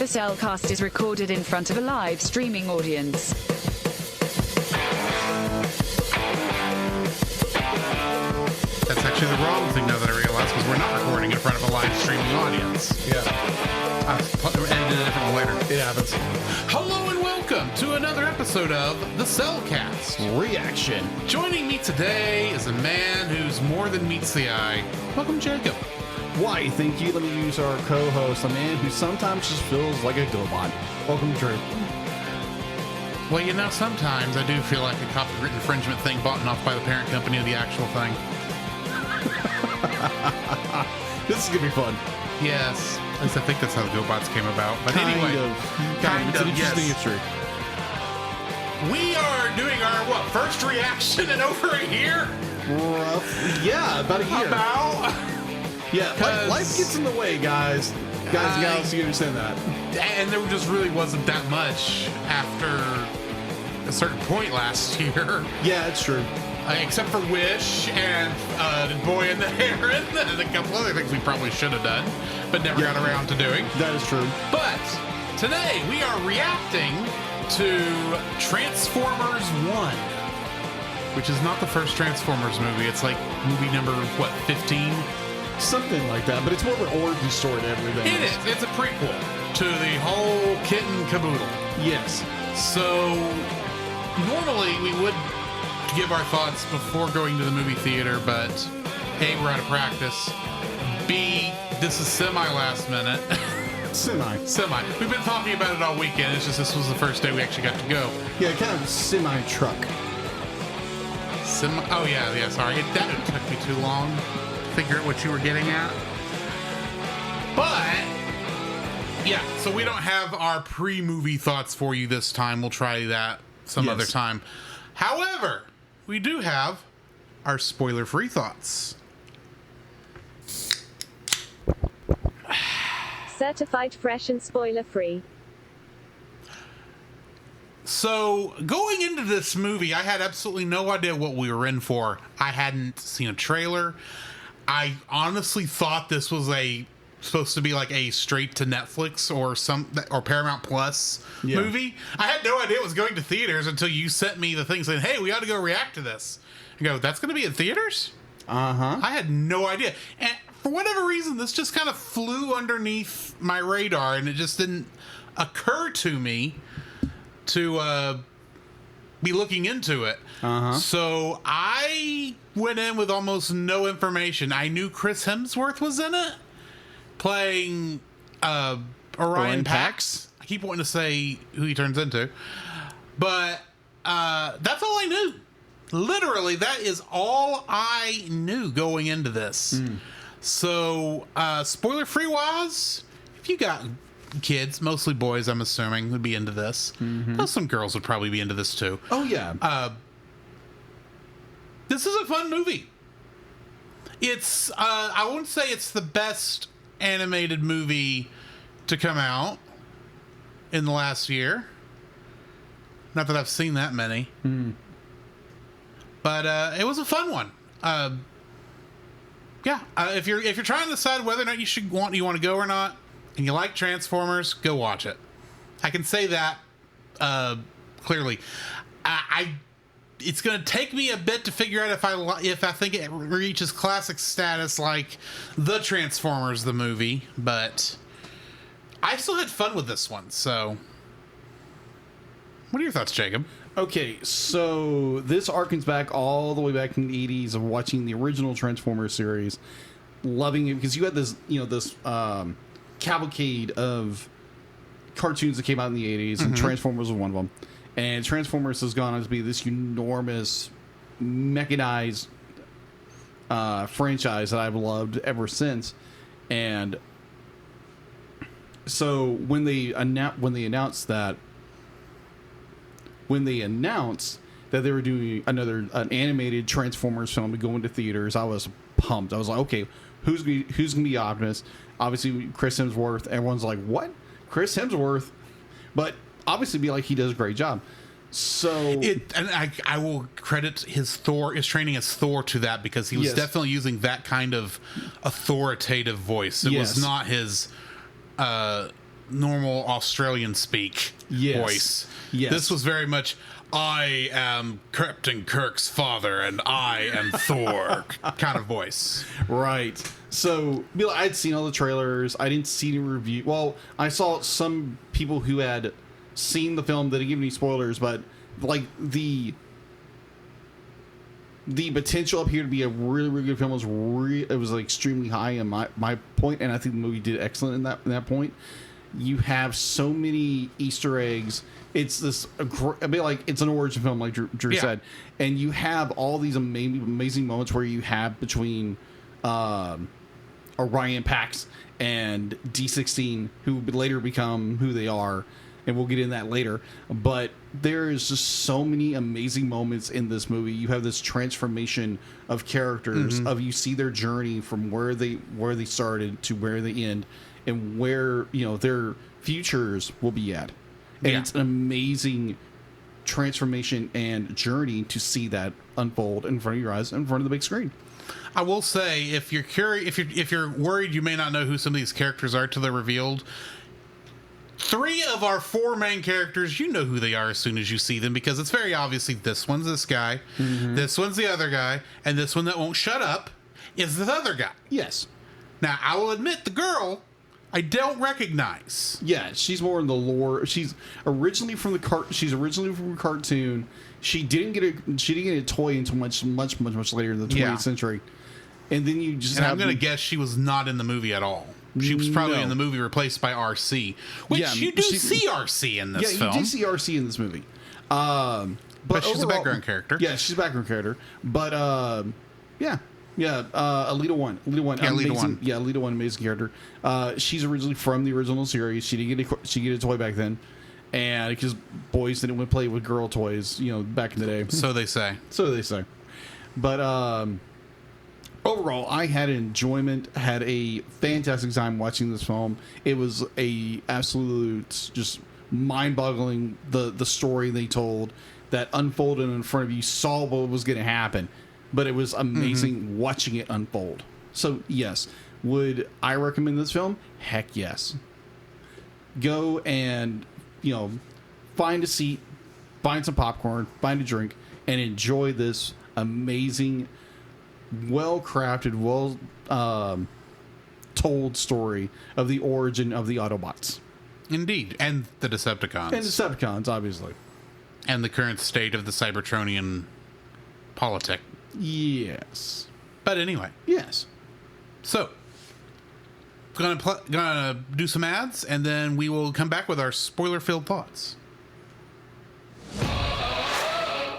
Cellcast is recorded in front of a live streaming audience. That's actually the wrong thing now that I realize, because we're not recording in front of a live streaming audience. Yeah. I'll edit it different later. It happens. Hello and welcome to another episode of The Cellcast. Reaction. Joining me today is a man who's more than meets the eye. Welcome, Jacob. Why, thank you. Let me use our co-host, a man who sometimes just feels like a GoBot. Welcome, Drew. Well, you know, sometimes I do feel like a copyright infringement thing bought off by the parent company of the actual thing. This is going to be fun. Yes. At least I think that's how the GoBots came about. But Kind anyway. of. Kind It's of, an interesting yes. history. We are doing our, first reaction in over a year? Yeah, about a year. About? Yeah, life gets in the way, guys. Guys and gals, you understand that. And there just really wasn't that much after a certain point last year. Yeah, it's true. Except for Wish and Boy and the Heron and a couple other things we probably should have done, but never got around to doing. That is true. But today we are reacting to Transformers 1, which is not the first Transformers movie. It's like movie number, 15? Something like that, but it's more of an origin story to everything. It is. It's a prequel to the whole kit and caboodle. Yes. So normally we would give our thoughts before going to the movie theater, but A, we're out of practice. B, this is semi-last minute. Semi. We've been talking about it all weekend. It's just this was the first day we actually got to go. Yeah, kind of semi-truck. Oh, yeah, sorry. That took me too long to figure out what you were getting at. But, yeah, so we don't have our pre-movie thoughts for you this time. We'll try that some other time. However, we do have our spoiler-free thoughts. Certified fresh and spoiler-free. So, going into this movie, I had absolutely no idea what we were in for. I hadn't seen a trailer. I honestly thought this was supposed to be like a straight to Netflix or Paramount Plus movie. I had no idea it was going to theaters until you sent me the thing saying, "Hey, we got to go react to this." I go, "That's going to be in theaters?" Uh-huh. I had no idea. And for whatever reason, this just kind of flew underneath my radar, and it just didn't occur to me to be looking into it. So I went in with almost no information. I knew Chris Hemsworth was in it, playing Orion Pax. I keep wanting to say who he turns into, but that's all I knew. Literally, that is all I knew going into this. So, spoiler-free wise, if you got kids, mostly boys, I'm assuming, would be into this. Well, some girls would probably be into this too. Oh, yeah. This is a fun movie. It's, I wouldn't say it's the best animated movie to come out in the last year. Not that I've seen that many. But it was a fun one. If you're trying to decide whether or not you want to go or not, and you like Transformers, go watch it. I can say that clearly. It's going to take me a bit to figure out if I think it reaches classic status like the Transformers the movie, but I still had fun with this one. So, what are your thoughts, Jacob? Okay, so this harkens back all the way back in the 80s of watching the original Transformers series, loving it because you had this, this cavalcade of cartoons that came out in the 80s, and Transformers was one of them. And Transformers has gone on to be this enormous, mechanized franchise that I've loved ever since. And so when they announced that they were doing an animated Transformers film to go into theaters, I was pumped. I was like, okay, who's gonna be Optimus? Obviously, Chris Hemsworth. Everyone's like, what? Chris Hemsworth? But obviously, be like, he does a great job. So I will credit his training as Thor to that, because he was definitely using that kind of authoritative voice. It was not his normal Australian speak voice. Yes. This was very much, I am Captain Kirk's father and I am Thor kind of voice. Right. So, I'd seen all the trailers. I didn't see any review. Well, I saw some people who had seen the film that didn't give any spoilers, but like the potential up here to be a really, really good film was it was like extremely high in my point, and I think the movie did excellent in that point. You have so many Easter eggs. It's this a bit like it's an origin film, like Drew said, and you have all these amazing moments where you have between Orion Pax and D16, who would later become who they are, and we'll get in that later. But there is just so many amazing moments in this movie. You have this transformation of characters, of you see their journey from where they started to where they end, and where their futures will be at. And it's an amazing transformation and journey to see that unfold in front of your eyes, in front of the big screen. I will say, if you're curious, if you're worried you may not know who some of these characters are till they're revealed, 3 of our 4 main characters, you know who they are as soon as you see them, because it's very obviously this one's this guy, this one's the other guy, and this one that won't shut up is this other guy. Yes. Now, I will admit, the girl, I don't recognize. Yeah, she's more in the lore. She's originally from a cartoon. She didn't get a toy until much later in the 20th century. And then you just I'm going to guess she was not in the movie at all. She was probably in the movie replaced by RC, which you do see RC in this film. Yeah, you do see RC in this movie. But she's overall, a background character. Yeah, she's a background character. But Alita One. Alita One, amazing character. She's originally from the original series. She didn't get a toy back then, and because boys didn't want to play with girl toys, back in the day. So they say. But overall, I had enjoyment. Had a fantastic time watching this film. It was a absolute just mind-boggling. The story they told that unfolded in front of you, saw what was going to happen. But it was amazing watching it unfold. So, yes. Would I recommend this film? Heck yes. Go and, find a seat, find some popcorn, find a drink, and enjoy this amazing, well-crafted, told story of the origin of the Autobots. Indeed. And the Decepticons. And Decepticons, obviously. And the current state of the Cybertronian politic. Yes. But anyway. Yes. So, gonna do some ads, and then we will come back with our spoiler-filled thoughts.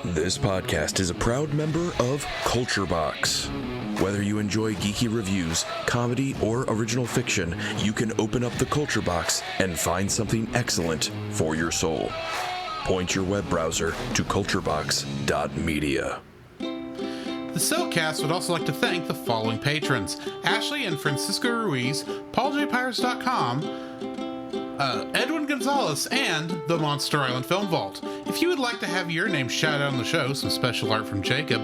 This podcast is a proud member of Culture Box. Whether you enjoy geeky reviews, comedy, or original fiction, you can open up the Culture Box and find something excellent for your soul. Point your web browser to culturebox.media. The Cellcast would also like to thank the following patrons: Ashley and Francisco Ruiz, PaulJPires.com, Edwin Gonzalez, and the Monster Island Film Vault. If you would like to have your name shouted out on the show, some special art from Jacob,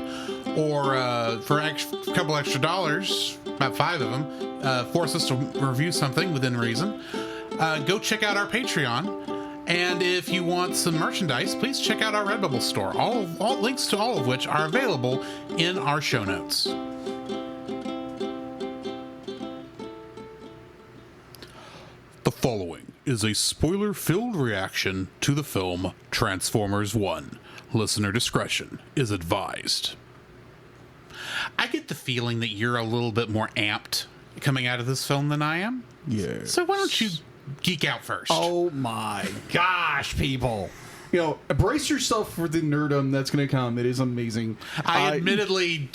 or for a couple extra dollars, about 5 of them, force us to review something within reason, go check out our Patreon. And if you want some merchandise, please check out our Redbubble store. All links to all of which are available in our show notes. The following is a spoiler-filled reaction to the film Transformers 1. Listener discretion is advised. I get the feeling that you're a little bit more amped coming out of this film than I am. Yeah. So why don't you geek out first? Oh my gosh, people. Brace yourself for the nerdum that's going to come. It is amazing. Admittedly,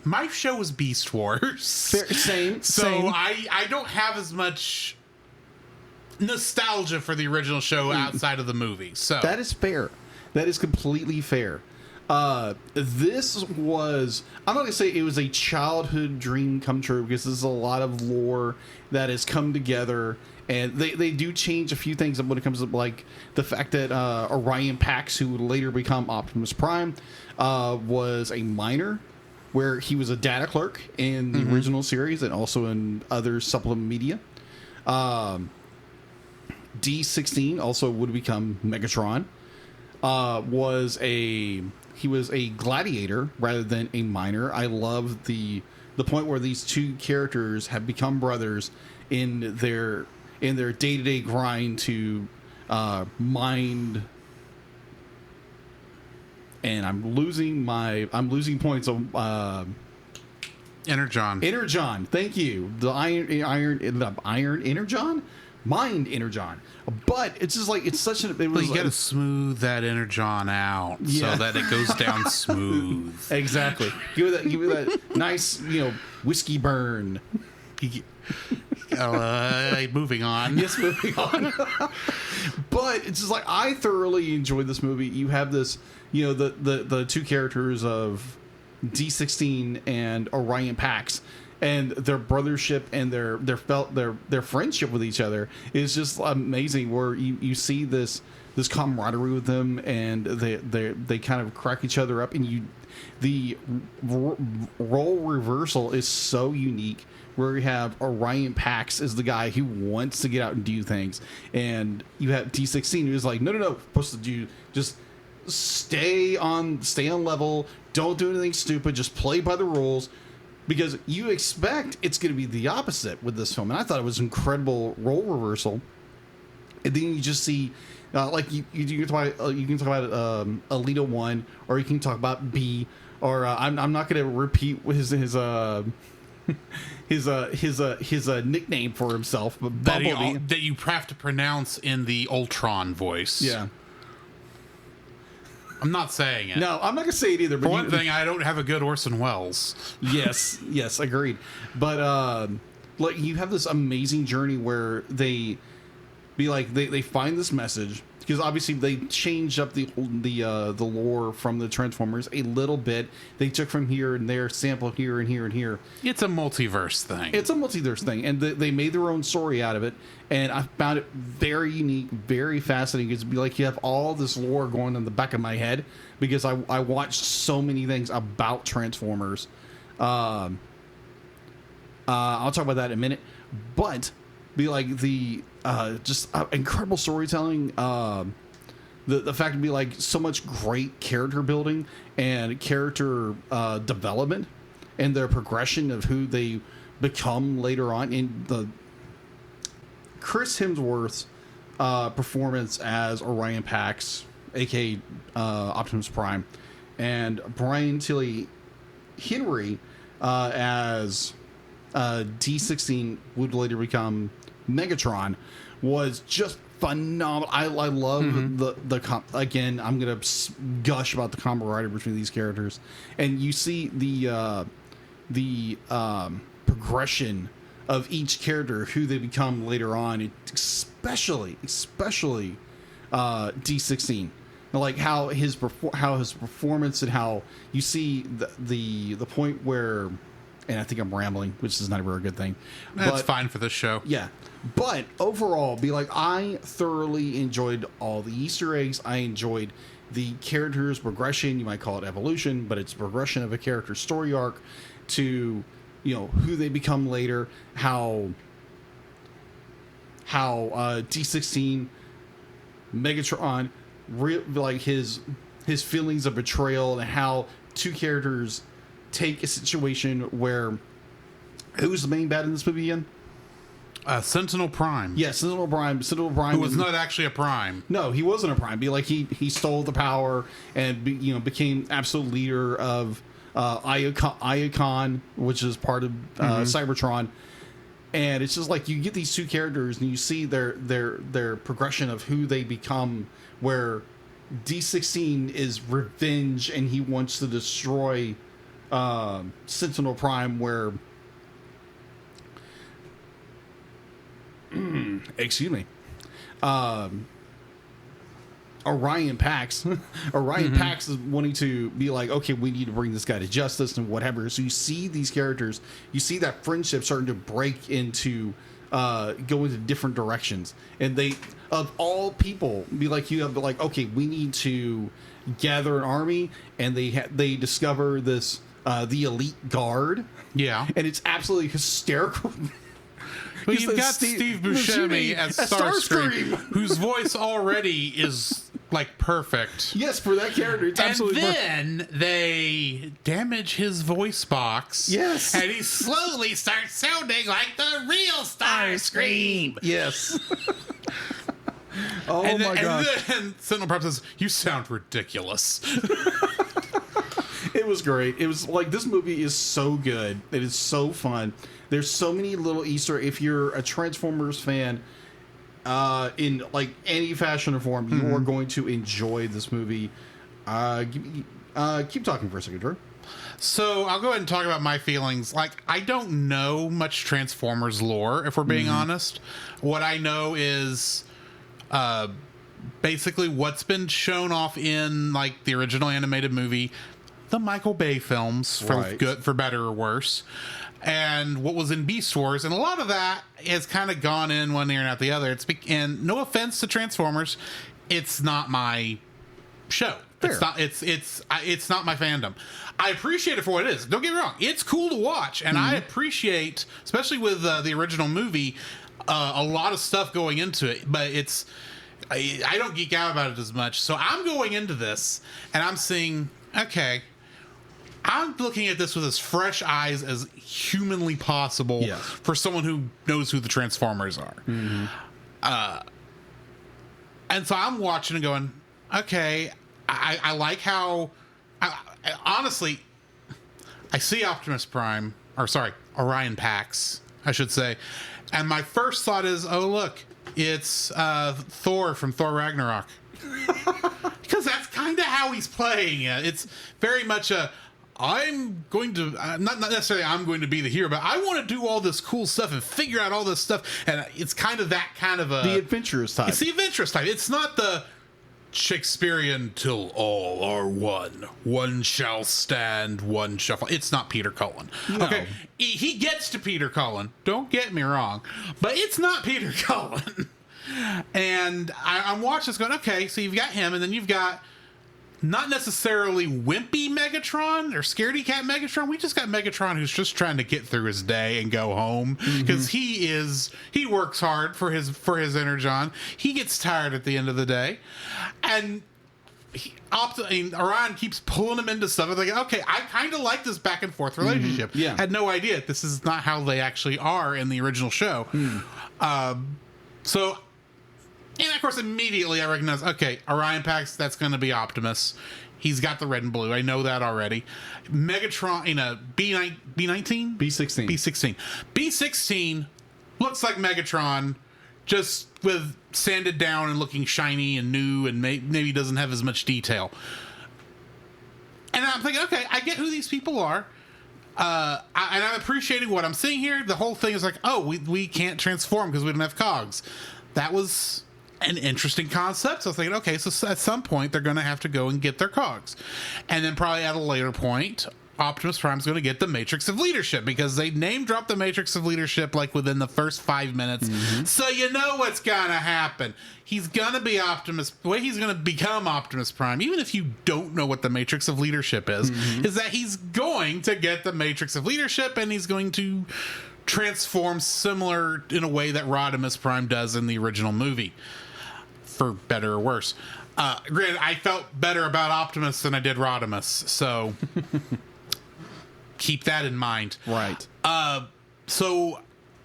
my show was Beast Wars. Same. I don't have as much nostalgia for the original show outside of the movie. So that is fair. That is completely fair. This was, I'm not going to say it was a childhood dream come true, because this is a lot of lore that has come together. And they do change a few things when it comes to, like, the fact that Orion Pax, who would later become Optimus Prime, was a miner, where he was a data clerk in the original series and also in other supplement media. D16, also would become Megatron, he was a gladiator rather than a miner. I love the point where these two characters have become brothers in their day-to-day grind to mine. And I'm losing points on Energon. Thank you. The iron Energon, mind Energon. But it's just like, it's such an, you got to smooth that Energon out so that it goes down smooth. Exactly. Give it that nice, whiskey burn. Moving on. Yes, moving on. But it's just like, I thoroughly enjoyed this movie. You have this, the two characters of D16 and Orion Pax, and their brothership and their friendship with each other is just amazing. Where you see this camaraderie with them, and they kind of crack each other up, and the role reversal is so unique. Where you have Orion Pax is the guy who wants to get out and do things, and you have D16 who's like, no, supposed to do just stay on level, don't do anything stupid, just play by the rules, because you expect it's going to be the opposite with this film. And I thought it was incredible role reversal. And then you just see, like you can talk about Alita 1, or you can talk about B, or I'm not going to repeat his nickname for himself, but Bumblebee, that you have to pronounce in the Ultron voice. Yeah. I'm not saying it. No, I'm not gonna say it either. But for one thing, I don't have a good Orson Welles. Yes, agreed. But like, you have this amazing journey where they find this message, because obviously they changed up the lore from the Transformers a little bit. They took from here and there, sampled here and here and here. It's a multiverse thing. And they made their own story out of it. And I found it very unique, very fascinating. It's be like you have all this lore going in the back of my head, because I watched so many things about Transformers. I'll talk about that in a minute. But be like the just incredible storytelling. The fact to be like so much great character building and character development, and their progression of who they become later on. In the Chris Hemsworth's performance as Orion Pax, aka Optimus Prime, and Brian Tilley Henry as D16 would later become Megatron, was just phenomenal. I love again, I'm gonna gush about the camaraderie between these characters, and you see the progression of each character, who they become later on, especially D16, like how his performance, and how you see the point where, and I think I'm rambling, which is not a very good thing. That's fine for this show. Yeah. But overall, I thoroughly enjoyed all the Easter eggs. I enjoyed the character's progression. You might call it evolution, but it's progression of a character's story arc to, who they become later, how D16, Megatron, like his feelings of betrayal, and how two characters take a situation where, who's the main bad in this movie again? Sentinel Prime. Yeah, Sentinel Prime. Who was not actually a Prime. No, he wasn't a Prime. He stole the power and became absolute leader of Iacon, which is part of Cybertron. And it's just like, you get these two characters and you see their progression of who they become, where D16 is revenge and he wants to destroy Sentinel Prime, where excuse me, Orion Pax Pax is wanting to be like, okay, we need to bring this guy to justice and whatever. So you see these characters, you see that friendship starting to break into go into different directions, and they, of all people, be like, okay, we need to gather an army, and they discover this the elite guard. Yeah. And it's absolutely hysterical. Well, you've got Steve Buscemi as Starscream, whose voice already is like perfect. Yes, for that character, it's absolutely perfect. And then they damage his voice box. Yes. And he slowly starts sounding like the real Starscream. Yes. Oh and my god! And then Sentinel Prime says, "You sound ridiculous." It was great. It was like, this movie is so good. It is so fun. There's so many little Easter. If you're a Transformers fan, in like any fashion or form, you are going to enjoy this movie. Keep talking for a second, Drew. So I'll go ahead and talk about my feelings. Like, I don't know much Transformers lore, if we're being honest. What I know is basically what's been shown off in like the original animated movie, the Michael Bay films, for better or worse, and what was in Beast Wars, and a lot of that has kind of gone in one ear and out the other. And no offense to Transformers, it's not my show. Fair. It's not my fandom. I appreciate it for what it is. Don't get me wrong; it's cool to watch, and I appreciate, especially with the original movie, a lot of stuff going into it. But I don't geek out about it as much. So I'm going into this, and I'm seeing, okay, I'm looking at this with as fresh eyes as humanly possible for someone who knows who the Transformers are. And so I'm watching and going, okay, I like how, honestly, I see Optimus Prime, or sorry, Orion Pax, I should say. And my first thought is, oh, look, it's Thor from Thor Ragnarok. Because that's kind of how he's playing it. It's very much I'm going to, not necessarily I'm going to be the hero, but I want to do all this cool stuff and figure out all this stuff. And it's kind of that kind of the adventurous type. It's the adventurous type. It's not the Shakespearean till all are one. One shall stand, one shall fall. It's not Peter Cullen. No. Okay, he gets to Peter Cullen. Don't get me wrong, but it's not Peter Cullen. And I'm watching this going, okay, so you've got him, and then you've got not necessarily wimpy Megatron or scaredy cat Megatron. We just got Megatron who's just trying to get through his day and go home because he works hard for his Energon. He gets tired at the end of the day, and Orion keeps pulling him into stuff. I'm like, okay, I kind of like this back and forth relationship. Yeah, had no idea this is not how they actually are in the original show. So. And of course, immediately I recognize, okay, Orion Pax, that's going to be Optimus. He's got the red and blue. I know that already. Megatron, B19? B16. B16. B16 looks like Megatron, just with sanded down and looking shiny and new, and maybe doesn't have as much detail. And I'm thinking, okay, I get who these people are. And I'm appreciating what I'm seeing here. The whole thing is like, oh, we can't transform because we don't have cogs. That was an interesting concept. So I was thinking, okay, so at some point they're going to have to go and get their cogs. And then probably at a later point, Optimus Prime's going to get the Matrix of Leadership because they name dropped the Matrix of Leadership like within the first 5 minutes. So you know what's going to happen. He's going to be Optimus. The way he's going to become Optimus Prime, even if you don't know what the Matrix of Leadership is that he's going to get the Matrix of Leadership and he's going to transform similar in a way that Rodimus Prime does in the original movie, for better or worse. Granted, I felt better about Optimus than I did Rodimus, so keep that in mind. Right. So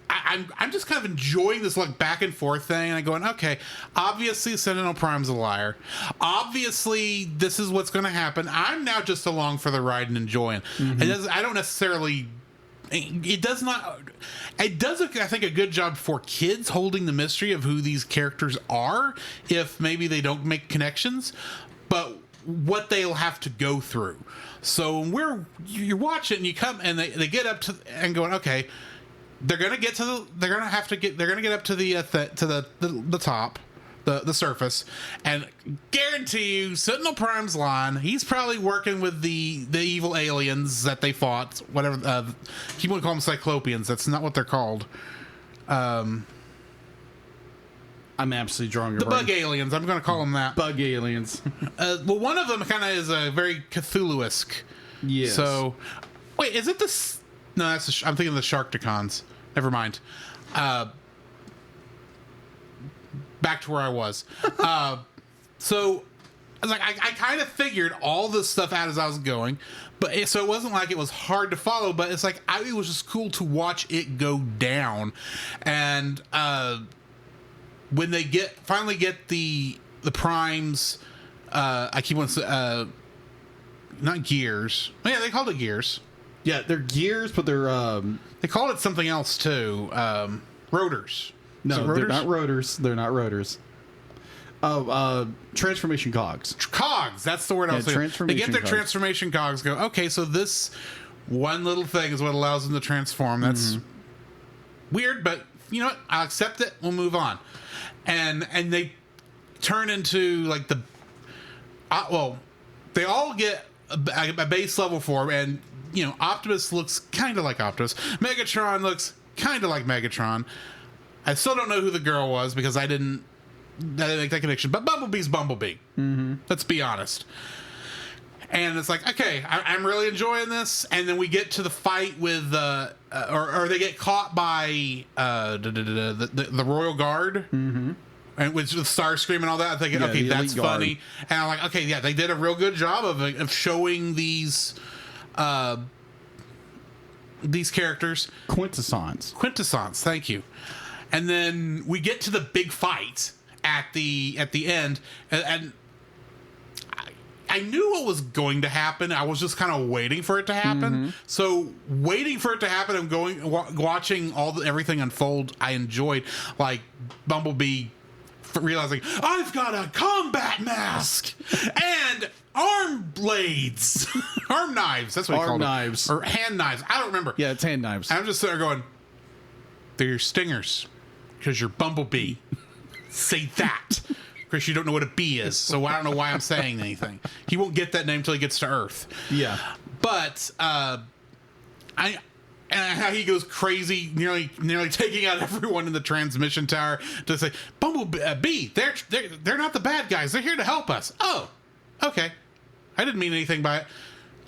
I'm just kind of enjoying this like back and forth thing, and I'm going, okay, obviously Sentinel Prime's a liar. Obviously, this is what's going to happen. I'm now just along for the ride and enjoying. I don't necessarily. It does, I think, a good job for kids holding the mystery of who these characters are, if maybe they don't make connections, but what they'll have to go through. So you're watching and you come and they get up to and going, okay, they're gonna get up to the top, the surface, and guarantee you Sentinel Prime's line, he's probably working with the evil aliens that they fought, whatever. You want to call them Cyclopeans, that's not what they're called. I'm absolutely drawing your the bug aliens, I'm going to call them that. Bug aliens. Well, one of them kind of is a very Cthulhu-esque. Yes. So wait, is it this? No, I'm thinking of the Sharkticons. Never mind. back to where I was. So I was like, I kind of figured all this stuff out as I was going, but so it wasn't like it was hard to follow. But it's like it was just cool to watch it go down, and when they finally get the primes, I keep on saying not gears. Oh, yeah, they called it gears. Yeah, they're gears, but they're They called it something else too. Rotors. no, rotors? they're not rotors. They're not rotors. Oh, transformation cogs. Cogs. That's the word I was thinking. They transformation get their cogs. transformation cogs. Go. Okay, so this one little thing is what allows them to transform. That's weird, but you know what? I'll accept it. We'll move on. And they turn into like the they all get a base level form, and you know, Optimus looks kind of like Optimus. Megatron looks kind of like Megatron. I still don't know who the girl was because I didn't make that connection. But Bumblebee's Bumblebee. Mm-hmm. Let's be honest. And it's like, okay, I'm really enjoying this. And then we get to the fight with, or they get caught by the Royal Guard. Mm-hmm. And with Starscream and all that, I'm thinking, okay, that's funny. And I'm like, okay, yeah, they did a real good job of showing these characters. Quintessence, thank you. And then we get to the big fight at the end, and I knew what was going to happen. I was just kind of waiting for it to happen. Mm-hmm. So waiting for it to happen and watching everything unfold, I enjoyed. Like Bumblebee realizing, I've got a combat mask and arm blades, arm knives. That's what he called knives. Or hand knives. I don't remember. Yeah, it's hand knives. I'm just there going, they're stingers because you're Bumblebee. Say that. Chris, you don't know what a bee is, so I don't know why I'm saying anything. He won't get that name until he gets to Earth. Yeah. But and how he goes crazy, nearly taking out everyone in the transmission tower to say, Bumblebee, they're not the bad guys. They're here to help us. Oh, okay. I didn't mean anything by it.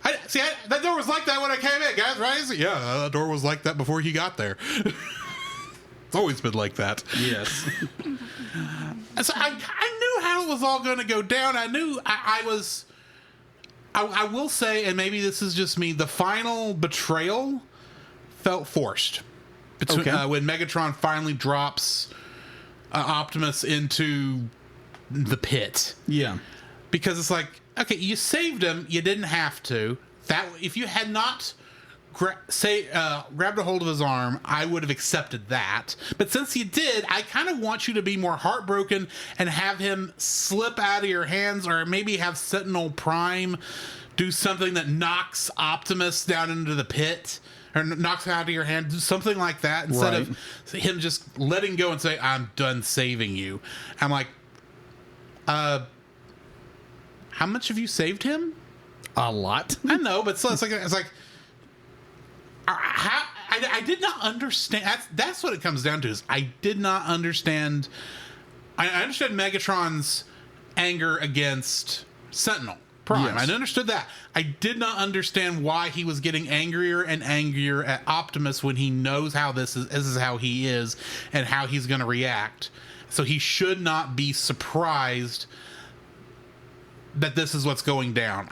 That door was like that when I came in, guys, right? Yeah, that door was like that before he got there. It's always been like that. Yes. So I knew how it was all going to go down. I knew I will say, and maybe this is just me, the final betrayal felt forced. When Megatron finally drops Optimus into the pit. Yeah. Because it's like, okay, you saved him. You didn't have to. If you had not grabbed a hold of his arm, I would have accepted that. But since you did, I kind of want you to be more heartbroken and have him slip out of your hands, or maybe have Sentinel Prime do something that knocks Optimus down into the pit, or knocks out of your hand, do something like that, instead of him just letting go and say, I'm done saving you. I'm like, how much have you saved him? A lot. I know, but it's like I did not understand. That's what it comes down to. Is I did not understand. I understood Megatron's anger against Sentinel Prime. Yes. I understood that. I did not understand why he was getting angrier and angrier at Optimus when he knows how this is how he is and how he's going to react. So he should not be surprised that this is what's going down.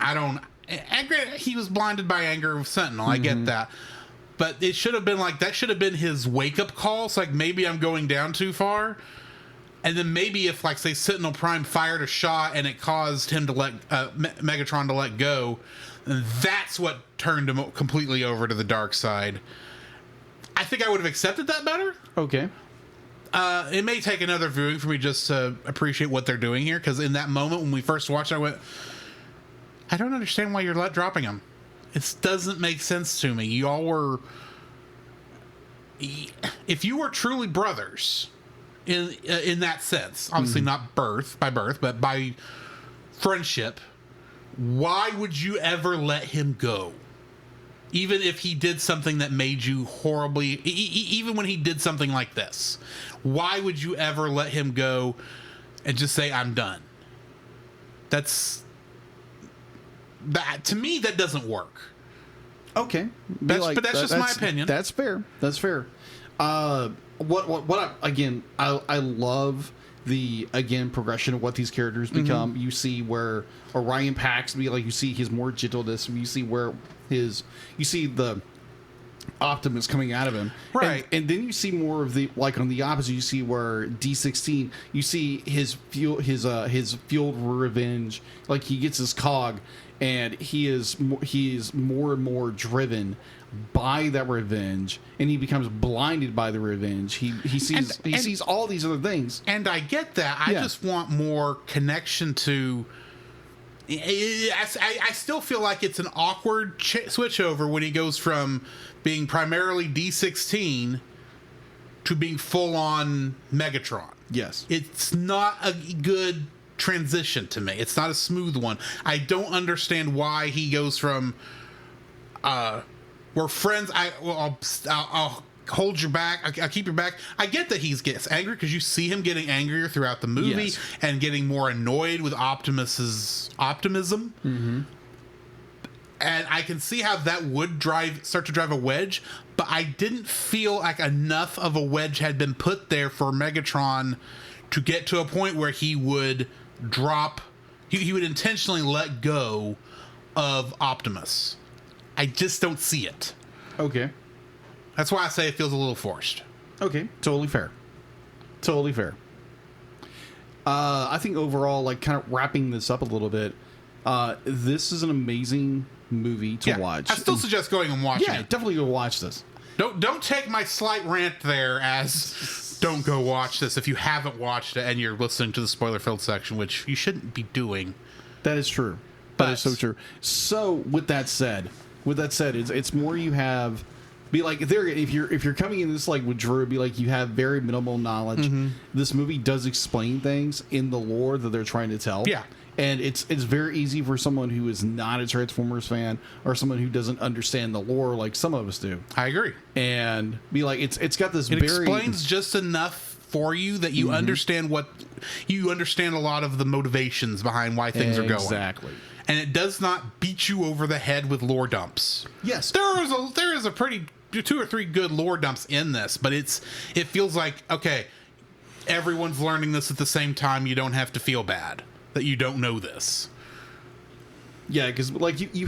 He was blinded by anger of Sentinel. I get that. But it should have been like, that should have been his wake-up call. It's like, maybe I'm going down too far. And then maybe if, like, say, Sentinel Prime fired a shot and it caused him to Megatron to let go, that's what turned him completely over to the dark side. I think I would have accepted that better. Okay. It may take another viewing for me just to appreciate what they're doing here, because in that moment when we first watched it, I went, I don't understand why you're dropping him. It doesn't make sense to me. Y'all were, if you were truly brothers in that sense, obviously not by birth, but by friendship, why would you ever let him go? Even if he did something that made you horribly, even when he did something like this, why would you ever let him go and just say, I'm done? To me, that doesn't work. Okay. But that's just my opinion. That's fair. I love the progression of what these characters become. You see where Orion Pax you see his more gentleness. You see where you see the Optimus coming out of him, right? And then you see more of the on the opposite. You see where D16, you see his fueled revenge. Like he gets his cog, and he is more and more driven by that revenge, and he becomes blinded by the revenge. He sees all these other things, and I get that. I just want more connection to. I still feel like it's an awkward switch over when he goes from being primarily D16 to being full on Megatron. Yes, it's not a good transition to me. It's not a smooth one. I don't understand why he goes from we're friends. I'll hold your back. I'll keep your back. I get that he gets angry because you see him getting angrier throughout the movie and getting more annoyed with Optimus's optimism. Mm-hmm. And I can see how that would start to drive a wedge, but I didn't feel like enough of a wedge had been put there for Megatron to get to a point where he would drop. He would intentionally let go of Optimus. I just don't see it. Okay. That's why I say it feels a little forced. Okay, totally fair. Totally fair. I think overall, kind of wrapping this up a little bit, this is an amazing movie to watch. I still suggest going and watching it. Yeah, definitely go watch this. Don't take my slight rant there as don't go watch this if you haven't watched it and you're listening to the spoiler-filled section, which you shouldn't be doing. That is true. That is so true. So, with that said, it's more you have. Be like if you're coming in this with Drew, be like you have very minimal knowledge. Mm-hmm. This movie does explain things in the lore that they're trying to tell. Yeah, and it's very easy for someone who is not a Transformers fan or someone who doesn't understand the lore like some of us do. I agree. And be like it's got this. It explains just enough for you that you understand understand a lot of the motivations behind why things are going. Exactly. And it does not beat you over the head with lore dumps. Yes, there is a pretty 2 or 3 good lore dumps in this, but it feels like, okay, everyone's learning this at the same time. You don't have to feel bad that you don't know this. Yeah, because you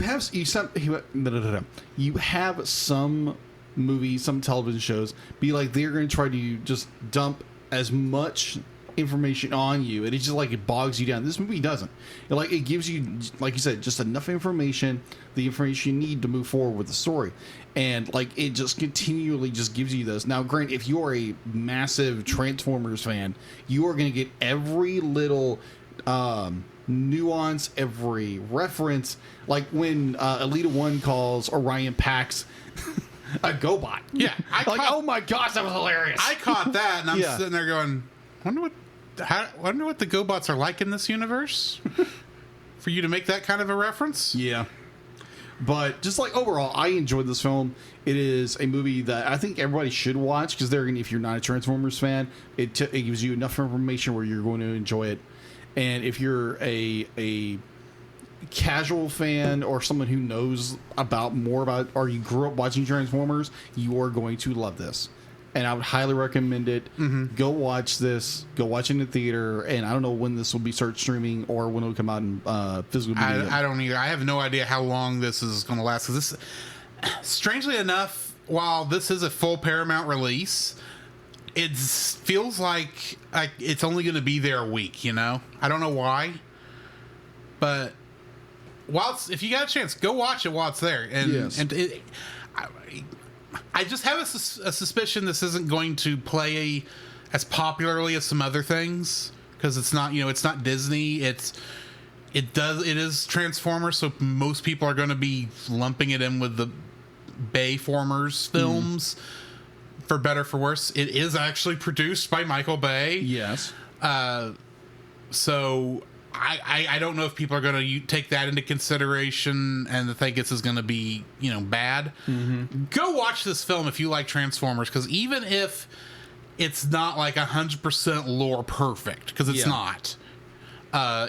have some movies, some television shows be like they're going to try to just dump as much information on you, and it's just it bogs you down. This movie doesn't. It gives you, like you said, just enough information, the information you need to move forward with the story, and it just continually just gives you those. Now, granted, if you're a massive Transformers fan, you are going to get every little nuance, every reference, like when Elita 1 calls Orion Pax a GoBot. Yeah, oh my gosh, that was hilarious. I caught that, and I'm sitting there going, wonder what the GoBots are like in this universe for you to make that kind of a reference. Yeah. But just overall, I enjoyed this film. It is a movie that I think everybody should watch because if you're not a Transformers fan, it gives you enough information where you're going to enjoy it. And if you're a casual fan or someone who knows more about or you grew up watching Transformers, you are going to love this. And I would highly recommend it. Mm-hmm. Go watch this. Go watch it in the theater. And I don't know when this will be start streaming or when it will come out in physical media. I don't either. I have no idea how long this is going to last. Because this, strangely enough, while this is a full Paramount release, it feels like it's only going to be there a week. I don't know why, but if you got a chance, go watch it while it's there. And I just have a suspicion this isn't going to play as popularly as some other things because it's not, it's not Disney. It is Transformers, so most people are going to be lumping it in with the Bayformers films, for better for worse. It is actually produced by Michael Bay. Yes. So I don't know if people are going to take that into consideration and think this is going to be, bad. Mm-hmm. Go watch this film if you like Transformers, because even if it's not 100% lore perfect, because it's not,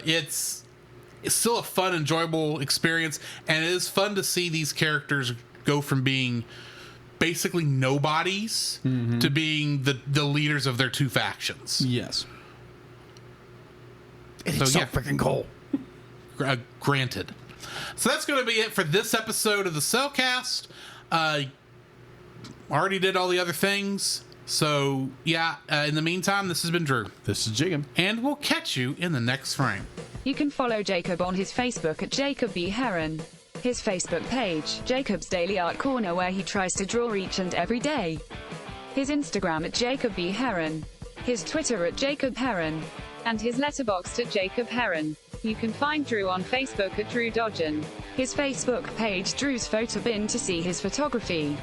it's still a fun, enjoyable experience, and it is fun to see these characters go from being basically nobodies to being the leaders of their two factions. Yes. It's So, so yeah. freaking cool. Granted. So that's going to be it for this episode of the Cellcast. Already did all the other things. So, yeah, in the meantime, this has been Drew. This is Jacob. And we'll catch you in the next frame. You can follow Jacob on his Facebook at Jacob B. Heron. His Facebook page, Jacob's Daily Art Corner, where he tries to draw each and every day. His Instagram at Jacob B. Heron. His Twitter at Jacob Heron. And his letterboxd at Jacob Heron. You can find Drew on Facebook at Drew Dodgen. His Facebook page, Drew's Photo Bin, to see his photography.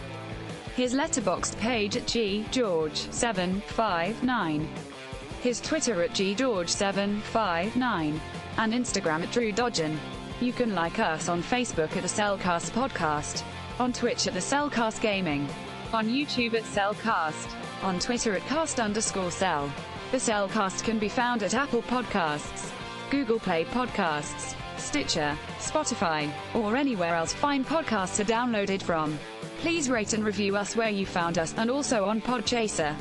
His letterboxd page at GGeorge759. His Twitter at GGeorge759. And Instagram at Drew Dodgen. You can like us on Facebook at the Cellcast Podcast. On Twitch at the Cellcast Gaming. On YouTube at Cellcast. On Twitter at cast_cell. The Cellcast can be found at Apple Podcasts, Google Play Podcasts, Stitcher, Spotify, or anywhere else fine podcasts are downloaded from. Please rate and review us where you found us, and also on Podchaser.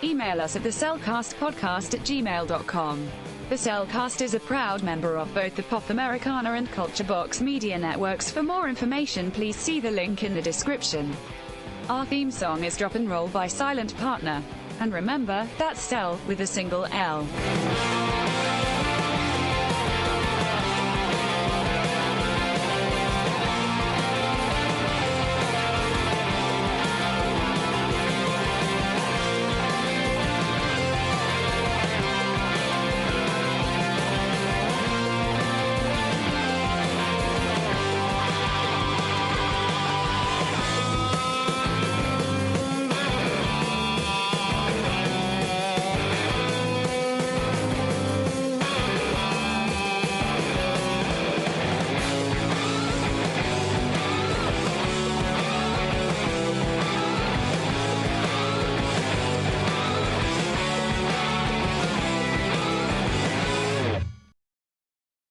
Email us at thecellcastpodcast@gmail.com. The Cellcast is a proud member of both the Pop Americana and Culture Box media networks. For more information, please see the link in the description. Our theme song is Drop and Roll by Silent Partner. And remember, that's Cell with a single L.